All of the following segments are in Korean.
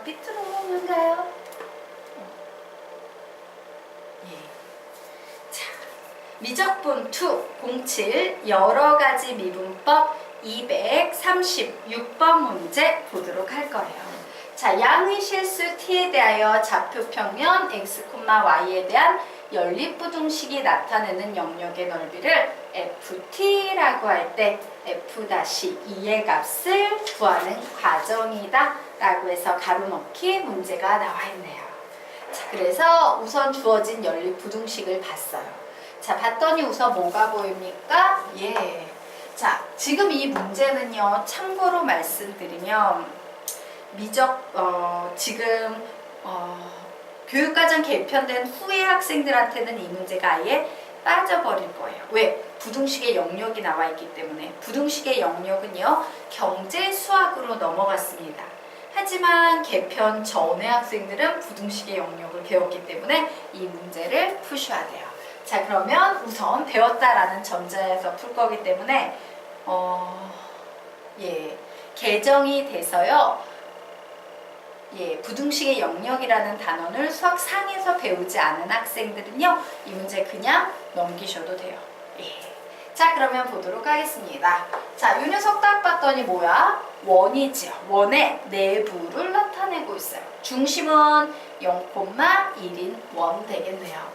삐뚤어는가요? 예. 자, 미적분 2 07 여러가지 미분법 236번 문제 보도록 할 거예요. 자, 양의 실수 t에 대하여 좌표평면 x, y에 대한 연립부등식이 나타내는 영역의 넓이를 ft라고 할 때 f-2의 값을 구하는 과정이다 라고 해서 가로넣기 문제가 나와 있네요. 자, 그래서 우선 주어진 연립부등식을 봤어요. 자, 봤더니 우선 뭐가 보입니까? 예. 자, 지금 이 문제는요, 참고로 말씀드리면 지금 교육과정 개편된 후에 학생들한테는 이 문제가 아예 빠져버릴 거예요. 왜? 부등식의 영역이 나와 있기 때문에. 부등식의 영역은요, 경제 수학으로 넘어갔습니다. 하지만 개편 전의 학생들은 부등식의 영역을 배웠기 때문에 이 문제를 푸셔야 돼요. 자, 그러면 우선 배웠다라는 전제에서 풀 거기 때문에 개정이 돼서요. 예, 부등식의 영역이라는 단어를 수학상에서 배우지 않은 학생들은요, 이 문제 그냥 넘기셔도 돼요. 예. 자, 그러면 보도록 하겠습니다. 자, 이 녀석 딱 봤더니 뭐야? 원이지요. 원의 내부를 나타내고 있어요. 중심은 0,1인 원 되겠네요.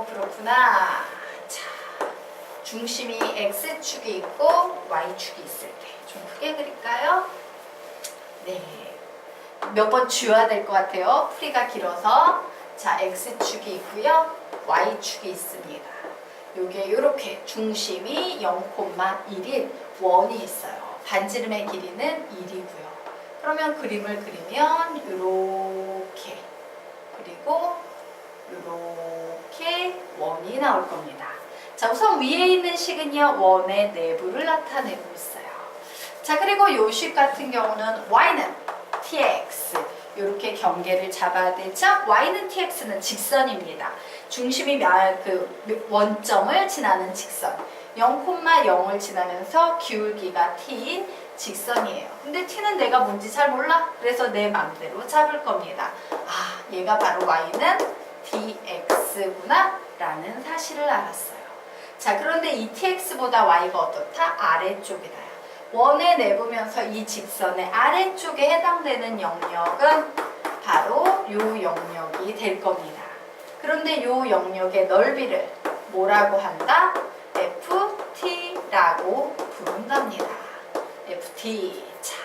그렇구나. 자, 중심이 X축이 있고 Y축이 있을 때 좀 크게 그릴까요? 네. 몇 번 쥐어야 될 것 같아요. 풀이가 길어서. 자, X축이 있고요. Y축이 있습니다. 요게 요렇게 중심이 0,1인 원이 있어요. 반지름의 길이는 1이고요. 그러면 그림을 그리면 요렇게, 그리고 요렇게 원이 나올 겁니다. 자, 우선 위에 있는 식은요, 원의 내부를 나타내고 있어요. 자, 그리고 요 식 같은 경우는 Y는 tx 이렇게 경계를 잡아야 되죠. y는 tx는 직선입니다. 중심이 원점을 지나는 직선 0,0을 지나면서 기울기가 t인 직선이에요. 근데 t는 내가 뭔지 잘 몰라. 그래서 내 맘대로 잡을 겁니다. 아, 얘가 바로 y는 dx구나 라는 사실을 알았어요. 자, 그런데 이 tx보다 y가 어떻다? 아래쪽이다. 원에 내보면서 이 직선의 아래쪽에 해당되는 영역은 바로 이 영역이 될 겁니다. 그런데 이 영역의 넓이를 뭐라고 한다? ft라고 부른답니다. ft. 자,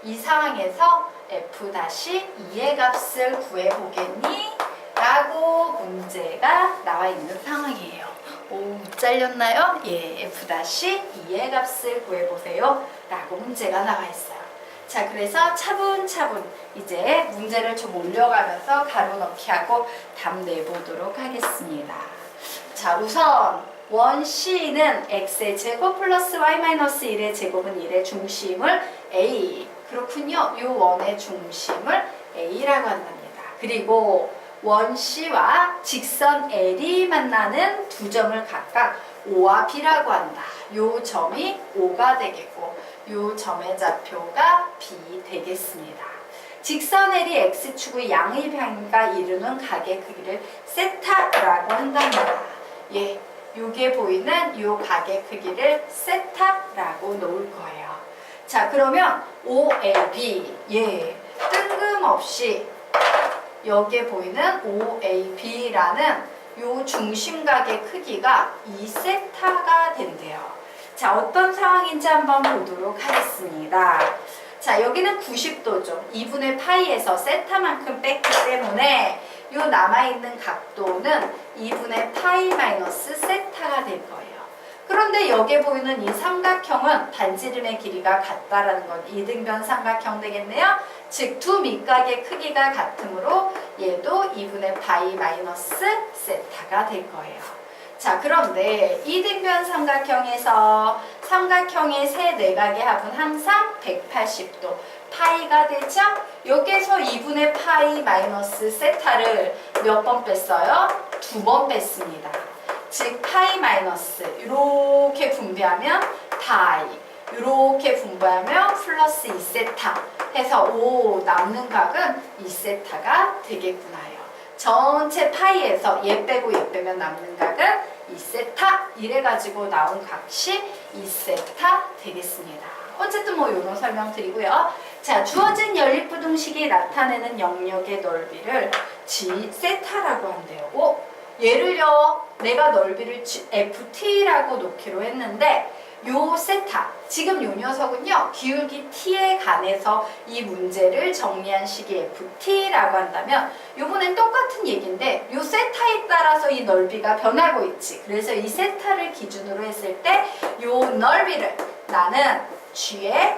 이 상황에서 f-2의 값을 구해보겠니? 라고 문제가 나와 있는 상황이에요. 오, 잘렸나요? 예, f-2의 값을 구해보세요 라고 문제가 나와 있어요. 자, 그래서 차분차분 이제 문제를 좀 올려가면서 가로넣기 하고 답 내보도록 하겠습니다. 자, 우선 원 C는 x의 제곱 플러스 y-1의 제곱은 1의 중심을 a. 그렇군요. 이 원의 중심을 a라고 한답니다. 그리고 원 C와 직선 L이 만나는 두 점을 각각 O와 B라고 한다. 요 점이 O가 되겠고 요 점의 좌표가 B 되겠습니다. 직선 L이 X축의 양의 변과 이루는 각의 크기를 세타라고 한답니다. 예, 요게 보이는 요 각의 크기를 세타라고 놓을 거예요. 자, 그러면 OAB, 예, 뜬금없이 여기에 보이는 OAB라는 요 중심각의 크기가 2세타가 된대요. 자, 어떤 상황인지 한번 보도록 하겠습니다. 자, 여기는 90도죠. 2분의 파이에서 세타만큼 뺐기 때문에 요 남아있는 각도는 2분의 파이 마이너스 세타가 될 거예요. 그런데 여기에 보이는 이 삼각형은 반지름의 길이가 같다라는 건 이등변 삼각형 되겠네요. 즉, 두 밑각의 크기가 같으므로 얘도 2분의 파이 마이너스 세타가 될 거예요. 자, 그런데 이등변 삼각형에서 삼각형의 세 내각의 합은 항상 180도 파이가 되죠? 여기에서 2분의 파이 마이너스 세타를 몇 번 뺐어요? 2번 뺐습니다. 즉 파이 마이너스 이렇게 분배하면 파이, 이렇게 분배하면 플러스 2세타 해서 남는 각은 2세타가 되겠구나요. 전체 파이에서 얘 빼고 얘 빼면 남는 각은 2세타 이래가지고 나온 값이 2세타 되겠습니다. 어쨌든 뭐 이런 설명 드리고요. 자, 주어진 연립부등식이 나타내는 영역의 넓이를 G세타라고 한대요. 얘를요, 내가 넓이를 FT라고 놓기로 했는데 요 세타, 지금 요 녀석은요 기울기 t에 관해서 이 문제를 정리한 식이 ft라고 한다면 요번엔 똑같은 얘기인데 요 세타에 따라서 이 넓이가 변하고 있지. 그래서 이 세타를 기준으로 했을 때 요 넓이를 나는 g의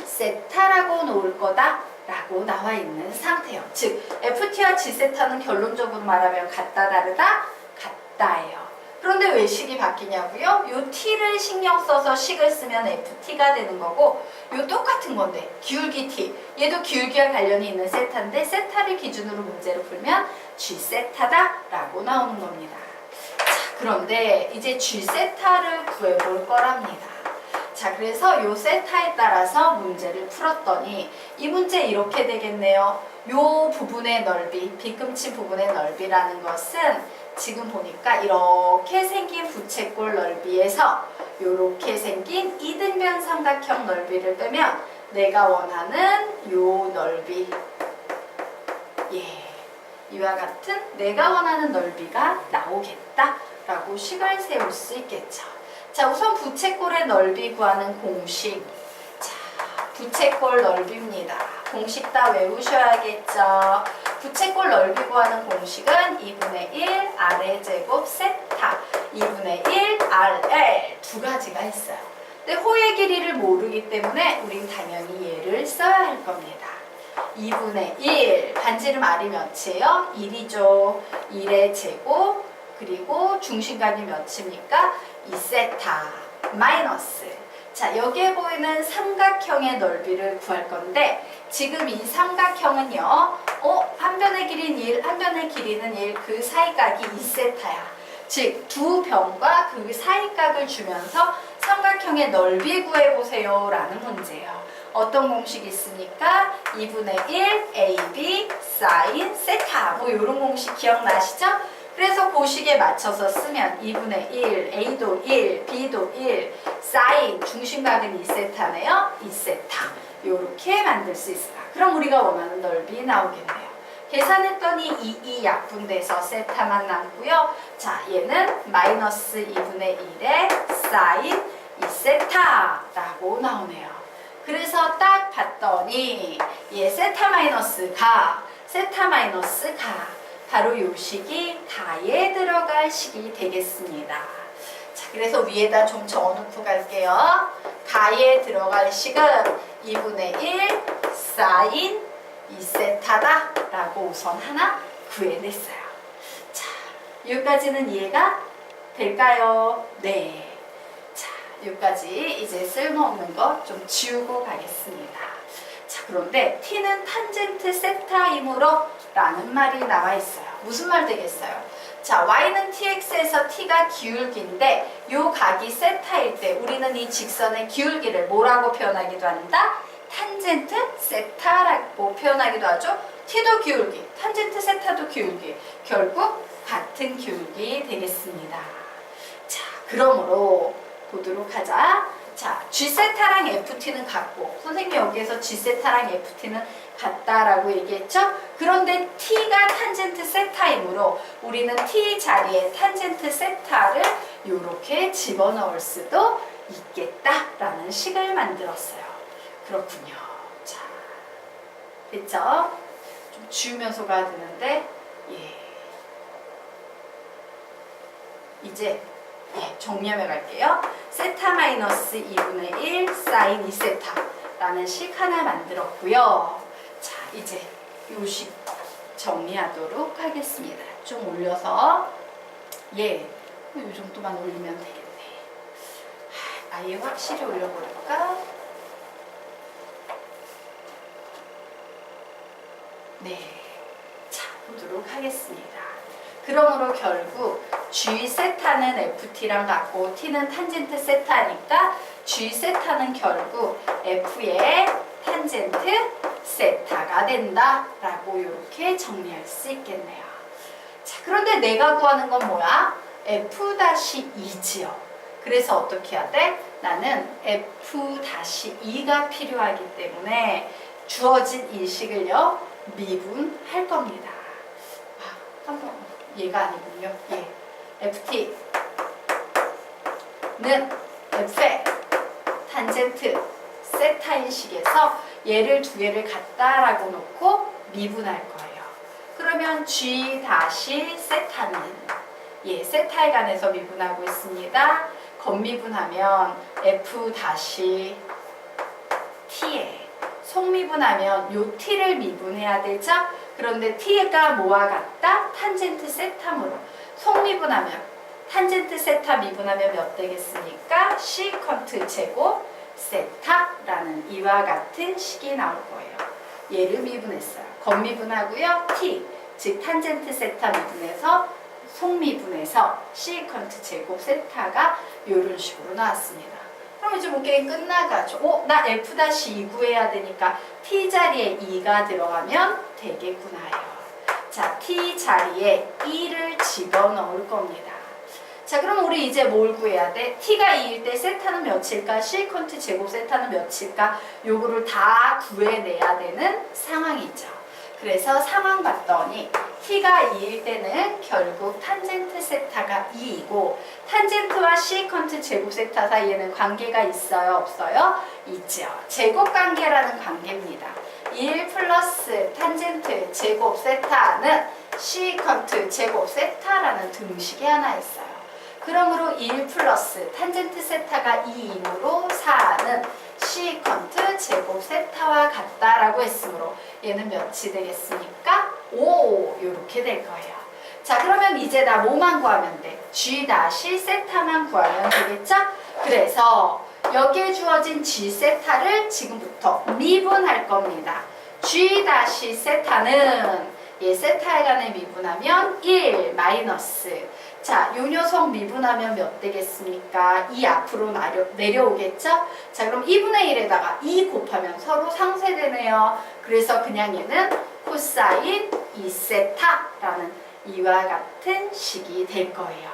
세타라고 놓을 거다 라고 나와 있는 상태예요. 즉 ft와 g세타는 결론적으로 말하면 같다 다르다? 같다예요. 그런데 왜 식이 바뀌냐고요? 요 t를 신경 써서 식을 쓰면 ft가 되는 거고 요 똑같은 건데 기울기 t 얘도 기울기와 관련이 있는 세타인데 세타를 기준으로 문제를 풀면 g세타다 라고 나오는 겁니다. 자, 그런데 이제 g세타를 구해볼 거랍니다. 자, 그래서 요 세타에 따라서 문제를 풀었더니 이 문제 이렇게 되겠네요. 요 부분의 넓이, 빗금치 부분의 넓이라는 것은 지금 보니까 이렇게 생긴 부채꼴 넓이에서 이렇게 생긴 이등변 삼각형 넓이를 빼면 내가 원하는 요 넓이, 이와 같은 내가 원하는 넓이가 나오겠다라고 식을 세울 수 있겠죠. 자, 우선 부채꼴의 넓이 구하는 공식. 자, 부채꼴 넓이입니다. 공식 다 외우셔야겠죠. 부채꼴 넓이 구하는 공식은 2분의 1 R의 제곱 세타 2분의 1 RL 두 가지가 있어요. 근데 호의 길이를 모르기 때문에 우린 당연히 얘를 써야 할 겁니다. 2분의 1 반지름 R이 몇이에요? 1이죠. 1의 제곱 그리고 중심각이 몇입니까? 2세타 마이너스. 자, 여기에 보이는 삼각형의 넓이를 구할 건데 지금 이 삼각형은요 한 변의 길이는 1, 한 변의 길이는 1, 그 사이각이 2세타야. 즉 두 변과 그 사이각을 주면서 삼각형의 넓이 구해보세요 라는 문제예요. 어떤 공식이 있습니까? 2분의 1 AB 사인 세타 뭐 이런 공식 기억나시죠? 그래서 고식에 맞춰서 쓰면 2분의 1, A도 1, B도 1, 사인, 중심각은 2세타네요. 2세타. 이렇게 만들 수 있어요. 그럼 우리가 원하는 넓이 나오겠네요. 계산했더니 2 약분돼서 세타만 남고요. 자, 얘는 마이너스 2분의 1의 사인 2세타라고 나오네요. 그래서 딱 봤더니 얘 세타 마이너스 가, 세타 마이너스 가. 바로 요 식이 가에 들어갈 식이 되겠습니다. 자, 그래서 위에다 좀 적어놓고 갈게요. 가에 들어갈 식은 2분의 1 사인 2세타다 라고 우선 하나 구해냈어요. 자, 여기까지는 이해가 될까요? 네. 자, 여기까지 이제 쓸모없는 거 좀 지우고 가겠습니다. 자, 그런데 t는 탄젠트 세타이므로 라는 말이 나와 있어요. 무슨 말 되겠어요? 자, y는 tx에서 t가 기울기인데 요 각이 세타일 때 우리는 이 직선의 기울기를 뭐라고 표현하기도 한다? 탄젠트 세타라고 표현하기도 하죠. t도 기울기, 탄젠트 세타도 기울기. 결국 같은 기울기 되겠습니다. 자, 그러므로 보도록 하자. 자, g세타랑 ft는 같고 선생님이 여기에서 g세타랑 ft는 같다라고 얘기했죠? 그런데 t가 탄젠트 세타이므로 우리는 t 자리에 탄젠트 세타를 이렇게 집어넣을 수도 있겠다라는 식을 만들었어요. 그렇군요. 자, 됐죠? 좀 지우면서 가야 되는데 이제 정리하며 갈게요. 세타 마이너스 2분의 1 사인 2세타 라는 식 하나 만들었고요. 자, 이제 요 식 정리하도록 하겠습니다. 좀 올려서 요 정도만 올리면 되겠네. 아예 확실히 올려볼까? 네, 자, 보도록 하겠습니다. 그러므로 결국 G 세타는 FT랑 같고 T는 탄젠트 세타니까 G 세타는 결국 F의 탄젠트 세타가 된다라고 이렇게 정리할 수 있겠네요. 자, 그런데 내가 구하는 건 뭐야? F-2지요. 그래서 어떻게 해야 돼? 나는 F-2가 필요하기 때문에 주어진 이 식을요 미분할 겁니다. 한번 얘가 아니군요. 예. FT는 F의 탄젠트 세타인 식에서 얘를 두 개를 같다라고 놓고 미분할 거예요. 그러면 G 다시 세타는 예, 세타에 관해서 미분하고 있습니다. 겉미분하면 F 다시 T에 속미분하면 요 T를 미분해야 되죠? 그런데 T가 뭐와 같다? 탄젠트 세타므로 속미분하면 탄젠트 세타 미분하면 몇 되겠습니까? 시컨트 제곱 세타라는 이와 같은 식이 나올 거예요. 얘를 미분했어요. 겉미분하고요. T, 즉 탄젠트 세타 미분해서 속미분해서 시컨트 제곱 세타가 이런 식으로 나왔습니다. 그럼 이제 뭐 게임 끝나가죠. 나 F-2 구해야 되니까 T 자리에 2가 들어가면 되겠구나요. 자, T 자리에 2를 집어넣을 겁니다. 자, 그럼 우리 이제 뭘 구해야 돼? T가 2일 때 세타는 몇일까? 시컨트 제곱 세타는 몇일까? 요거를 다 구해내야 되는 상황이죠. 그래서 상황 봤더니 T가 2일 때는 결국 탄젠트 세타가 2이고 탄젠트와 시컨트 제곱 세타 사이에는 관계가 있어요? 없어요? 있죠. 제곱 관계라는 관계입니다. 1 플러스 탄젠트 제곱 세타는 시컨트 제곱 세타라는 등식이 하나 있어요. 그러므로 1 플러스 탄젠트 세타가 2이므로 4는 시컨트 제곱 세타와 같다라고 했으므로 얘는 몇이 되겠습니까? 5 이렇게 될 거예요. 자, 그러면 이제 나 뭐만 구하면 돼? G 다시 세타만 구하면 되겠죠? 그래서 여기에 주어진 G 세타를 지금부터 미분할 겁니다. G 다시 세타는 얘 세타에 관해 미분하면 1 마이너스 자, 요 녀석 미분하면 몇 되겠습니까? 2 앞으로 내려오겠죠? 자, 그럼 2분의 1에다가 2 곱하면 서로 상쇄되네요. 그래서 그냥 얘는 코사인 2세타라는 이와 같은 식이 될 거예요.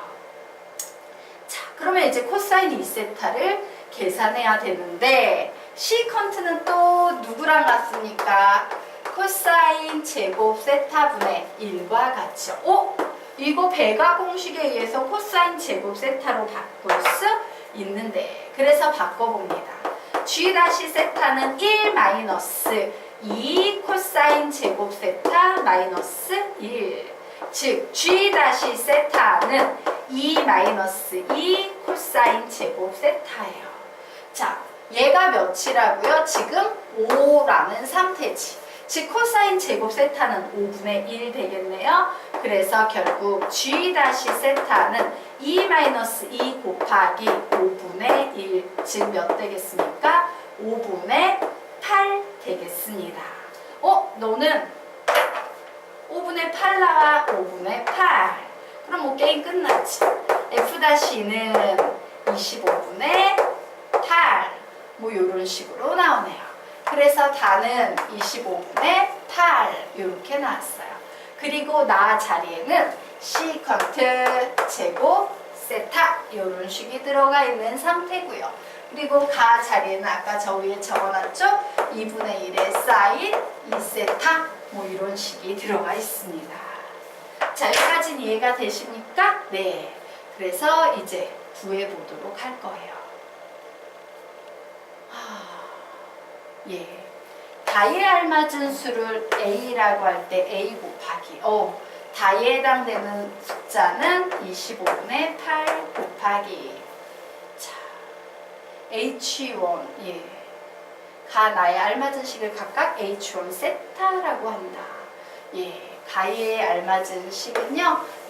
자, 그러면 이제 코사인 2세타를 계산해야 되는데 시컨트는 또 누구랑 같습니까? 코사인 제곱 세타분의 1과 같죠? 이거 배가 공식에 의해서 코사인 제곱 세타로 바꿀 수 있는데 그래서 바꿔봅니다. G 다시 세타는 1 마이너스 2 코사인 제곱 세타 마이너스 1 즉 G 다시 세타는 2 마이너스 2 코사인 제곱 세타예요. 자, 얘가 몇이라고요? 지금 5라는 상태지. 즉 코사인 제곱 세타는 5분의 1 되겠네요. 그래서 결국 G 다시 세타는 2-2 곱하기 5분의 1, 즉 몇 되겠습니까? 5분의 8 되겠습니다. 너는 5분의 8 나와 5분의 8. 그럼 뭐 게임 끝났지. F-는 25분의 8. 뭐 이런 식으로 나오네요. 그래서 다는 25분의 8 이렇게 나왔어요. 그리고 나 자리에는 시컨트 제곱 세타 이런 식이 들어가 있는 상태고요. 그리고 가 자리에는 아까 저 위에 적어놨죠? 2분의 1의 사인 2세타 뭐 이런 식이 들어가 있습니다. 자, 여기까지는 이해가 되십니까? 네. 그래서 이제 구해보도록 할 거예요. 예. 다에 알맞은 수를 A라고 할 때 A 곱하기 다에 해당되는 숫자는 25분의 8 곱하기 자 H1 예. 가 나에 알맞은 식을 각각 H1 세타라고 한다. 예. 가에 알맞은 식은요.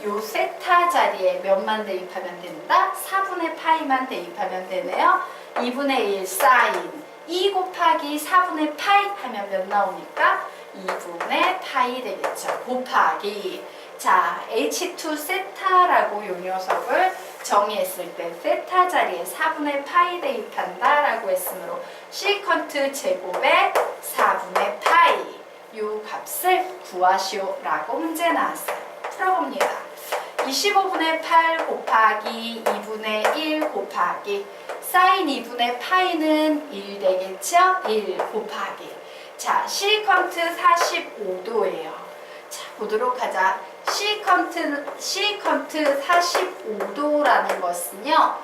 요 세타 자리에 몇만 대입하면 된다? 4분의 파이만 대입하면 되네요. 2분의 1 사인 2 곱하기 4분의 파이 하면 몇 나오니까? 2분의 파이 되겠죠. 곱하기 자, H2 세타라고 요 녀석을 정의했을 때 세타 자리에 4분의 파이 대입한다 라고 했으므로 시컨트 제곱에 4분의 파이 요 값을 구하시오 라고 문제 나왔어요. 풀어봅니다. 25분의 8 곱하기 2분의 1 곱하기 사인 2분의 파이는 1 되겠죠? 1 곱하기 자, 시컨트 45도예요. 자, 보도록 하자. 시컨트 45도라는 것은요,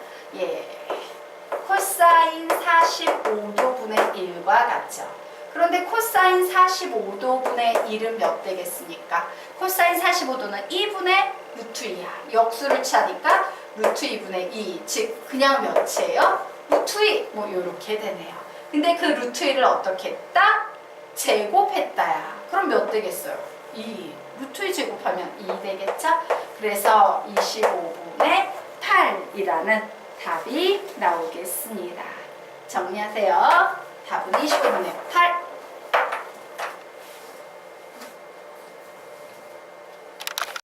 코사인 45도분의 1과 같죠. 그런데 코사인 45도분의 1은 몇 되겠습니까? 코사인 45도는 2분의 루트 2야. 역수를 취하니까 루트 2분의 2, 즉 그냥 몇이에요? 루트 2, 뭐 이렇게 되네요. 근데 그 루트 2를 어떻게 했다? 제곱했다야. 그럼 몇 되겠어요? 2. 루트 2 제곱하면 2 되겠죠? 그래서 25분의 8이라는 답이 나오겠습니다. 정리하세요. 답은 25분의 8.